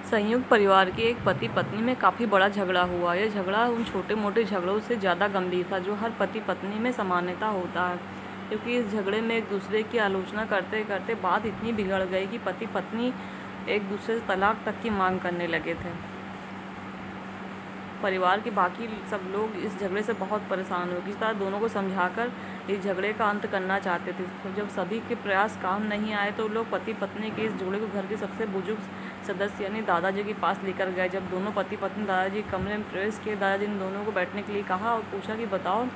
संयुक्त परिवार के एक पति पत्नी में काफ़ी बड़ा झगड़ा हुआ। यह झगड़ा उन छोटे मोटे झगड़ों से ज़्यादा गंभीर था जो हर पति पत्नी में सामान्यतः होता है, क्योंकि इस झगड़े में एक दूसरे की आलोचना करते करते बात इतनी बिगड़ गई कि पति पत्नी एक दूसरे से तलाक तक की मांग करने लगे थे। परिवार के बाकी सब लोग इस झगड़े से बहुत परेशान हो, किस तरह दोनों को समझाकर इस झगड़े का अंत करना चाहते थे। तो जब सभी के प्रयास काम नहीं आए तो लोग पति पत्नी के इस झगड़े को घर के सबसे बुजुर्ग सदस्य यानी दादाजी के पास लेकर गए। जब दोनों पति पत्नी दादाजी कमरे में प्रवेश किए, दादाजी ने दोनों को बैठने के लिए कहा और पूछा कि बताओ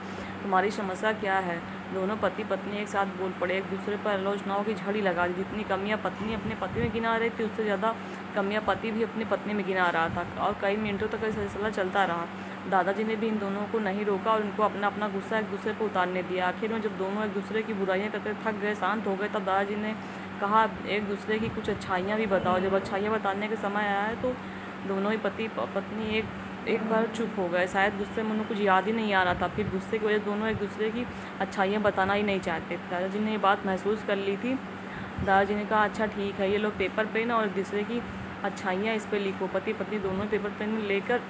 तुम्हारी समस्या क्या है। दोनों पति पत्नी एक साथ बोल पड़े, एक दूसरे पर आलोचनाओं की झड़ी लगा दी। जितनी कमियां पत्नी अपने पति में गिना रही थी, उससे ज़्यादा कमियां पति भी अपनी पत्नी में गिना रहा था और कई मिनटों तक यह सिलसिला चलता रहा। दादाजी ने भी इन दोनों को नहीं रोका और उनको अपना अपना गुस्सा एक दूसरे पर उतारने दिया। आखिर में जब दोनों एक दूसरे की बुराइयां करते थक गए, शांत हो गए, तब दादाजी ने कहा एक दूसरे की कुछ अच्छाइयाँ भी बताओ। जब अच्छाइयाँ बताने का समय आया है तो दोनों ही पति पत्नी एक बार चुप हो गए। शायद गुस्से में उन्हें कुछ याद ही नहीं आ रहा था, फिर गुस्से की वजह से दोनों एक दूसरे की अच्छाइयाँ बताना ही नहीं चाहते। दादाजी ने ये बात महसूस कर ली थी। दादाजी ने कहा अच्छा ठीक है, ये लोग पेपर पेन और एक दूसरे की अच्छाइयाँ इस पर लिखो। पति पत्नी दोनों पेपर पेन लेकर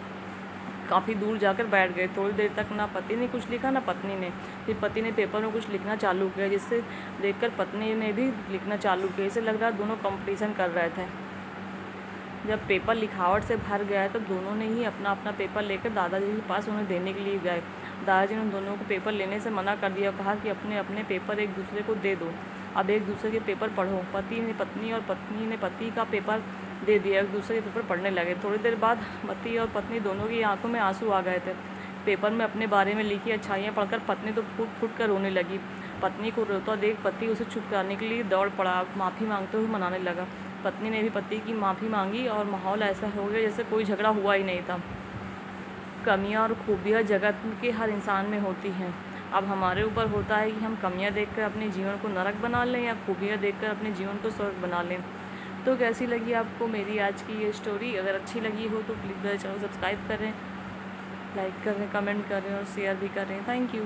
काफ़ी दूर जाकर बैठ गए। थोड़ी देर तक ना पति ने कुछ लिखा ना पत्नी ने। फिर पति ने पेपर में कुछ लिखना चालू किया, जिससे देखकर पत्नी ने भी लिखना चालू किया। इसे लग रहा दोनों कंपटीशन कर रहे थे। जब पेपर लिखावट से भर गया तो दोनों ने ही अपना अपना पेपर लेकर दादाजी के पास उन्हें देने के लिए गए। दादाजी ने दोनों को पेपर लेने से मना कर दिया और कहा कि अपने अपने पेपर एक दूसरे को दे दो, अब एक दूसरे के पेपर पढ़ो। पति ने पत्नी और पत्नी ने पति का पेपर दे दिया, एक दूसरे के पेपर पढ़ने लगे। थोड़ी देर बाद पति और पत्नी दोनों की आंखों में आंसू आ गए थे। पेपर में अपने बारे में लिखी अच्छाइयाँ पढ़कर पत्नी तो फूट फूट कर रोने लगी। पत्नी को रोता देख पति उसे चुप कराने के लिए दौड़ पड़ा, माफ़ी मांगते हुए मनाने लगा। पत्नी ने भी पति की माफ़ी मांगी और माहौल ऐसा हो गया जैसे कोई झगड़ा हुआ ही नहीं था। कमियां और खूबियां जगत के हर इंसान में होती हैं। अब हमारे ऊपर होता है कि हम कमियां देखकर अपने जीवन को नरक बना लें या खूबियां देखकर अपने जीवन को स्वर्ग बना लें। तो कैसी लगी आपको मेरी आज की ये स्टोरी? अगर अच्छी लगी हो तो प्लीज़ मेरे चैनल सब्सक्राइब करें, लाइक करें, कमेंट करें और शेयर भी करें। Thank you.